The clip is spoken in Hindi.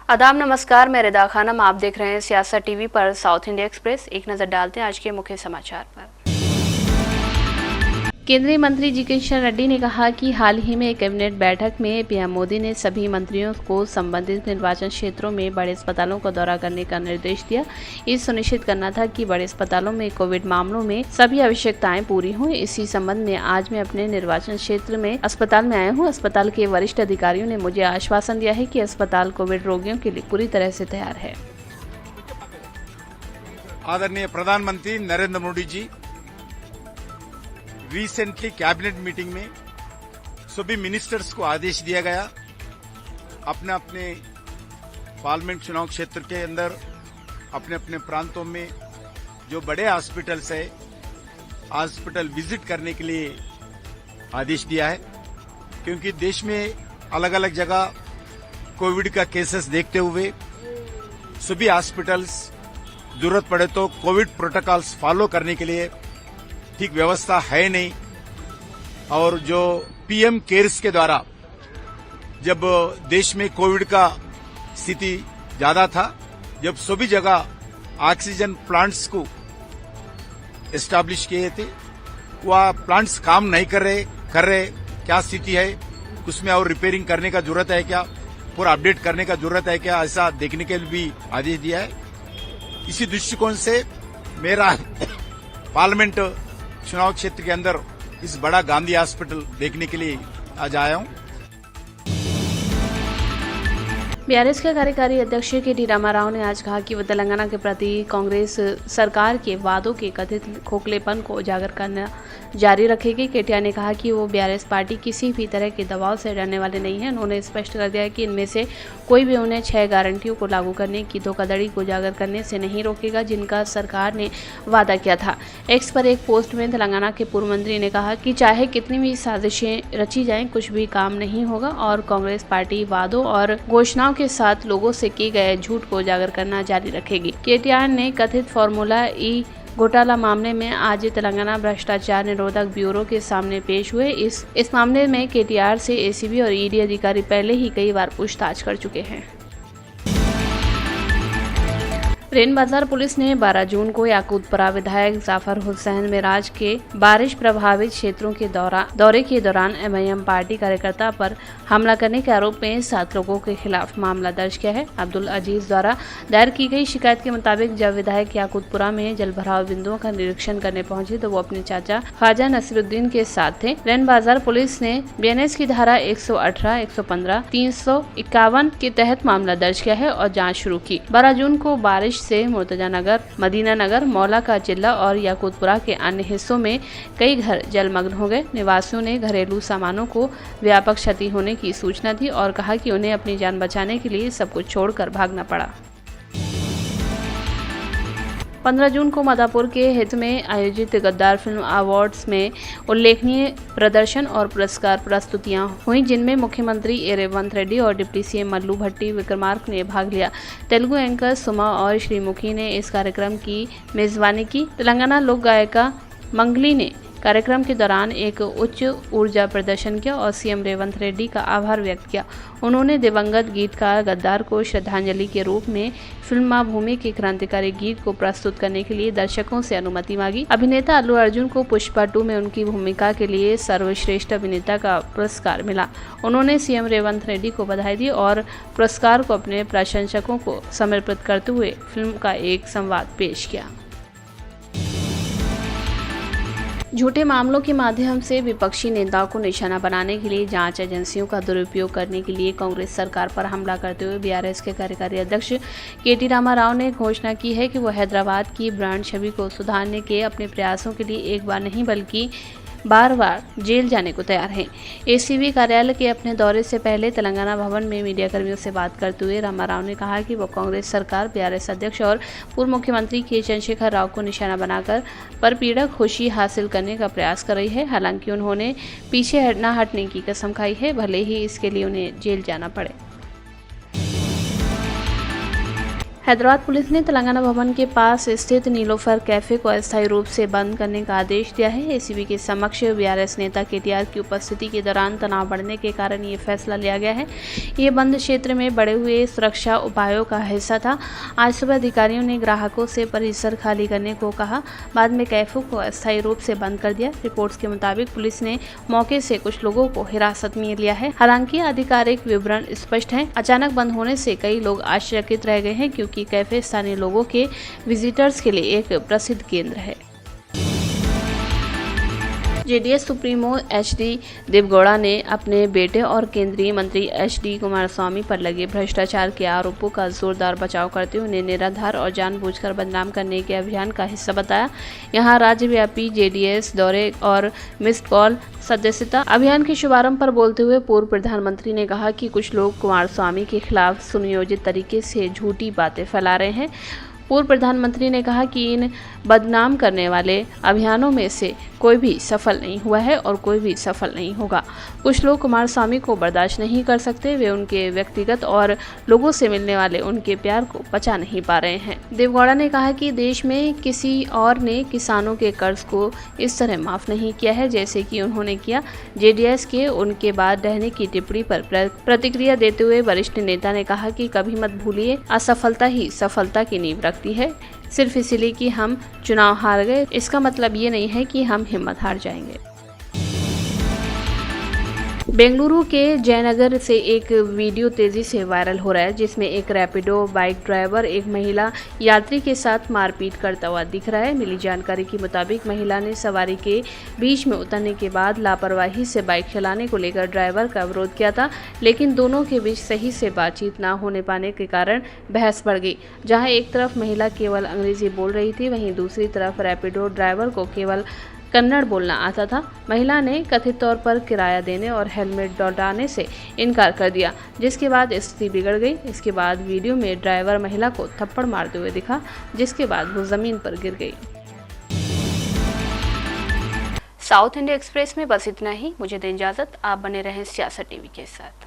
आदाब नमस्कार, मैं रिदा खानम। आप देख रहे हैं सियासत टीवी पर साउथ इंडिया एक्सप्रेस। एक नजर डालते हैं आज के मुख्य समाचार पर। केंद्रीय मंत्री जी किशन रेड्डी ने कहा कि हाल ही में एक कैबिनेट बैठक में पीएम मोदी ने सभी मंत्रियों को संबंधित निर्वाचन क्षेत्रों में बड़े अस्पतालों का दौरा करने का निर्देश दिया। ये सुनिश्चित करना था कि बड़े अस्पतालों में कोविड मामलों में सभी आवश्यकताएं पूरी हों। इसी संबंध में आज मैं अपने निर्वाचन क्षेत्र में अस्पताल में आया हूँ। अस्पताल के वरिष्ठ अधिकारियों ने मुझे आश्वासन दिया है कि अस्पताल कोविड रोगियों के लिए पूरी तरह से तैयार है। आदरणीय प्रधानमंत्री Narendra Modi ji recently cabinet meeting में सभी मिनिस्टर्स को आदेश दिया गया अपने अपने पार्लियामेंट चुनाव क्षेत्र के अंदर अपने अपने प्रांतों में जो बड़े हॉस्पिटल्स है हॉस्पिटल विजिट करने के लिए आदेश दिया है, क्योंकि देश में अलग अलग जगह कोविड का केसेस देखते हुए सभी हॉस्पिटल्स जरूरत पड़े तो कोविड प्रोटोकॉल्स फॉलो करने के लिए ठीक व्यवस्था है नहीं। और जो पीएम केयर्स के द्वारा जब देश में कोविड का स्थिति ज्यादा था, जब सभी जगह ऑक्सीजन प्लांट्स को एस्टैब्लिश किए थे, वह प्लांट्स काम नहीं कर रहे क्या स्थिति है, उसमें और रिपेयरिंग करने का जरूरत है क्या, पूरा अपडेट करने का जरूरत है क्या, ऐसा देखने के लिए भी आदेश दिया है। इसी दृष्टिकोण से मेरा पार्लियामेंट चुनाव क्षेत्र के अंदर इस बड़ा गांधी हॉस्पिटल देखने के लिए आज आया हूं। बीआरएस के कार्यकारी अध्यक्ष के.टी. रामाराव ने आज कहा कि वो तेलंगाना के प्रति कांग्रेस सरकार के वादों के कथित खोखलेपन को उजागर करना जारी रखेगी। केटीआर ने कहा कि वो बीआरएस पार्टी किसी भी तरह के दबाव से डरने वाले नहीं है। उन्होंने स्पष्ट कर दिया कि इनमें से कोई भी उन्हें 6 गारंटियों को लागू करने की धोखाधड़ी को उजागर करने से नहीं रोकेगा, जिनका सरकार ने वादा किया था। एक्स पर एक पोस्ट में तेलंगाना के पूर्व मंत्री ने कहा कि चाहे कितनी भी साजिशें रची जाएं, कुछ भी काम नहीं होगा और कांग्रेस पार्टी वादों और घोषणाओं के साथ लोगों से किए गए झूठ को उजागर करना जारी रखेगी। केटीआर ने कथित फार्मूला ई घोटाला मामले में आज तेलंगाना भ्रष्टाचार निरोधक ब्यूरो के सामने पेश हुए। इस मामले में केटीआर से एसीबी और ईडी अधिकारी पहले ही कई बार पूछताछ कर चुके हैं। रेन बाजार पुलिस ने 12 जून को याकूतपुरा विधायक जाफर हुसैन मिराज के बारिश प्रभावित क्षेत्रों के दौरे के दौरान एमआईएम पार्टी कार्यकर्ता पर हमला करने के आरोप में 7 लोगों के खिलाफ मामला दर्ज किया है। अब्दुल अजीज द्वारा दायर की गई शिकायत के मुताबिक जब विधायक याकूतपुरा में जलभराव बिंदुओं का निरीक्षण करने पहुंचे तो वो अपने चाचा ख्वाजा नसीरुद्दीन के साथ थे। रेन बाजार पुलिस ने बीएनएस की धारा 118, 115, 351 के तहत मामला दर्ज किया है और जाँच शुरू की। 12 जून को बारिश से मुर्तजा नगर, मदीना नगर, मौला का चिल्ला और याकूतपुरा के अन्य हिस्सों में कई घर जलमग्न हो गए। निवासियों ने घरेलू सामानों को व्यापक क्षति होने की सूचना दी और कहा कि उन्हें अपनी जान बचाने के लिए सब कुछ छोड़कर भागना पड़ा। 15 जून को मादापुर के हित में आयोजित गद्दार फिल्म अवार्ड्स में उल्लेखनीय प्रदर्शन और पुरस्कार प्रस्तुतियां हुई, जिनमें मुख्यमंत्री ए रेवंत रेड्डी और डिप्टी सीएम मल्लू भट्टी विक्रमार्क ने भाग लिया। तेलुगु एंकर सुमा और श्रीमुखी ने इस कार्यक्रम की मेजबानी की। तेलंगाना लोक गायिका मंगली ने कार्यक्रम के दौरान एक उच्च ऊर्जा प्रदर्शन किया और सीएम रेवंत रेड्डी का आभार व्यक्त किया। उन्होंने दिवंगत गीतकार गद्दार को श्रद्धांजलि के रूप में फिल्म माँ भूमि के क्रांतिकारी गीत को प्रस्तुत करने के लिए दर्शकों से अनुमति मांगी। अभिनेता अल्लू अर्जुन को पुष्पा 2 में उनकी भूमिका के लिए सर्वश्रेष्ठ अभिनेता का पुरस्कार मिला। उन्होंने सीएम रेवंत रेड्डी को बधाई दी और पुरस्कार को अपने प्रशंसकों को समर्पित करते हुए फिल्म का एक संवाद पेश किया। झूठे मामलों के माध्यम से विपक्षी नेताओं को निशाना बनाने के लिए जांच एजेंसियों का दुरुपयोग करने के लिए कांग्रेस सरकार पर हमला करते हुए बीआरएस के कार्यकारी अध्यक्ष के.टी. रामाराव ने घोषणा की है कि वो हैदराबाद की ब्रांड छवि को सुधारने के अपने प्रयासों के लिए एक बार नहीं बल्कि बार-बार जेल जाने को तैयार हैं। एसीबी कार्यालय के अपने दौरे से पहले तेलंगाना भवन में मीडिया कर्मियों से बात करते हुए रामाराव ने कहा कि वो कांग्रेस सरकार बीआरएस अध्यक्ष और पूर्व मुख्यमंत्री के चंद्रशेखर राव को निशाना बनाकर परपीड़क खुशी हासिल करने का प्रयास कर रही है। हालांकि उन्होंने पीछे न हटने की कसम खाई है, भले ही इसके लिए उन्हें जेल जाना पड़े। हैदराबाद पुलिस ने तेलंगाना भवन के पास स्थित नीलोफर कैफे को अस्थायी रूप से बंद करने का आदेश दिया है। एसीबी के समक्ष बीआरएस नेता केटीआर की उपस्थिति के दौरान तनाव बढ़ने के कारण ये फैसला लिया गया है। ये बंद क्षेत्र में बढ़े हुए सुरक्षा उपायों का हिस्सा था। आज सुबह अधिकारियों ने ग्राहकों से परिसर खाली करने को कहा, बाद में कैफे को अस्थायी रूप से बंद कर दिया। रिपोर्ट्स के मुताबिक पुलिस ने मौके से कुछ लोगों को हिरासत में लिया है। हालांकि आधिकारिक विवरण स्पष्ट है। अचानक बंद होने से कई लोग आश्चर्यचकित रह गए हैं, क्योंकि कैफे स्थानीय लोगों के विजिटर्स के लिए एक प्रसिद्ध केंद्र है। जेडीएस सुप्रीमो एचडी देवेगौड़ा ने अपने बेटे और केंद्रीय मंत्री एचडी कुमारस्वामी पर लगे भ्रष्टाचार के आरोपों का जोरदार बचाव करते हुए उन्हें निराधार और जानबूझकर बदनाम करने के अभियान का हिस्सा बताया। यहां राज्यव्यापी जेडीएस दौरे और मिस्ड कॉल सदस्यता अभियान के शुभारंभ पर बोलते हुए पूर्व प्रधानमंत्री ने कहा कि कुछ लोग कुमारस्वामी के खिलाफ सुनियोजित तरीके से झूठी बातें फैला रहे हैं। पूर्व प्रधानमंत्री ने कहा कि इन बदनाम करने वाले अभियानों में से कोई भी सफल नहीं हुआ है और कोई भी सफल नहीं होगा। कुछ लोग कुमारस्वामी को बर्दाश्त नहीं कर सकते। वे उनके व्यक्तिगत और लोगों से मिलने वाले उनके प्यार को पचा नहीं पा रहे हैं। देवेगौड़ा ने कहा कि देश में किसी और ने किसानों के कर्ज को इस तरह माफ नहीं किया है जैसे कि उन्होंने किया। जेडीएस के उनके बाद रहने की टिप्पणी पर प्रतिक्रिया देते हुए वरिष्ठ नेता ने कहा कि कभी मत भूलिए, असफलता ही सफलता की नींव रखती है। सिर्फ इसलिए कि हम चुनाव हार गए, इसका मतलब ये नहीं है कि हम हिम्मत हार जाएंगे। बेंगलुरु के जयनगर से एक वीडियो तेजी से वायरल हो रहा है, जिसमें एक रैपिडो बाइक ड्राइवर एक महिला यात्री के साथ मारपीट करता हुआ दिख रहा है। मिली जानकारी के मुताबिक महिला ने सवारी के बीच में उतरने के बाद लापरवाही से बाइक चलाने को लेकर ड्राइवर का विरोध किया था, लेकिन दोनों के बीच सही से बातचीत न होने पाने के कारण बहस बढ़ गई। जहां एक तरफ महिला केवल अंग्रेजी बोल रही थी, वहीं दूसरी तरफ रैपिडो ड्राइवर को केवल कन्नड़ बोलना आता था। महिला ने कथित तौर पर किराया देने और हेलमेट लौटाने से इनकार कर दिया, जिसके बाद स्थिति बिगड़ गई। इसके बाद वीडियो में ड्राइवर महिला को थप्पड़ मारते हुए दिखा, जिसके बाद वो जमीन पर गिर गई। साउथ इंडिया एक्सप्रेस में बस इतना ही। मुझे दें इजाजत। आप बने रहें सियासत टीवी के साथ।